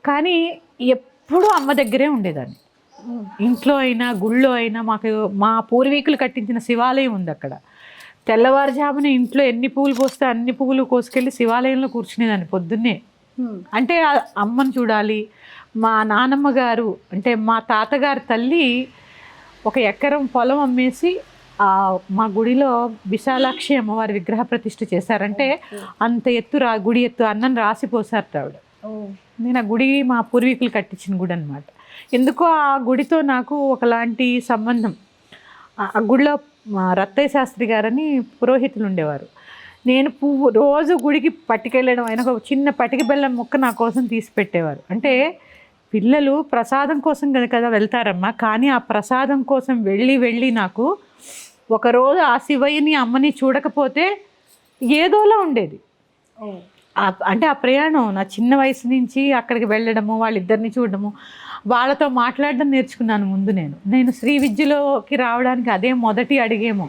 కానీ ఎప్పుడూ అమ్మ దగ్గరే ఉండేదాన్ని. ఇంట్లో అయినా గుళ్ళో అయినా మాకు మా పూర్వీకులు కట్టించిన శివాలయం ఉంది అక్కడ. తెల్లవారుజామున ఇంట్లో ఎన్ని పువ్వులు పోస్తే అన్ని పువ్వులు కోసుకెళ్ళి శివాలయంలో కూర్చునేదాన్ని పొద్దున్నే. అంటే అమ్మను చూడాలి. మా నానమ్మ గారు అంటే మా తాతగారి తల్లి 1 ఎకరం పొలం అమ్మేసి మా గుడిలో విశాలాక్షి అమ్మవారి విగ్రహ ప్రతిష్ఠ చేశారంటే అంత ఎత్తు గుడి ఎత్తు అన్నం రాసిపోసారట ఆవిడ. నేను ఆ గుడి మా పూర్వీకులు కట్టించిన గుడి అనమాట. ఎందుకో ఆ గుడితో నాకు ఒకలాంటి సంబంధం. ఆ గుడిలో రత్తయ్య శాస్త్రి గారని పురోహితులు ఉండేవారు. నేను పువ్వు రోజు గుడికి పట్టుకెళ్ళడం, ఆయన ఒక చిన్న పటిక బెల్లం ముక్క నా కోసం తీసి పెట్టేవారు. అంటే పిల్లలు ప్రసాదం కోసం కదా వెళ్తారమ్మా, కానీ ఆ ప్రసాదం కోసం వెళ్ళి నాకు ఒకరోజు ఆ శివయ్యని అమ్మని చూడకపోతే ఏదోలా ఉండేది. అంటే ఆ ప్రయాణం నా చిన్న వయసు నుంచి అక్కడికి వెళ్ళడము, వాళ్ళిద్దరిని చూడడము, వాళ్ళతో మాట్లాడడం నేర్చుకున్నాను ముందు. నేను శ్రీ విద్యలోకి రావడానికి అదే మొదటి అడిగేమో.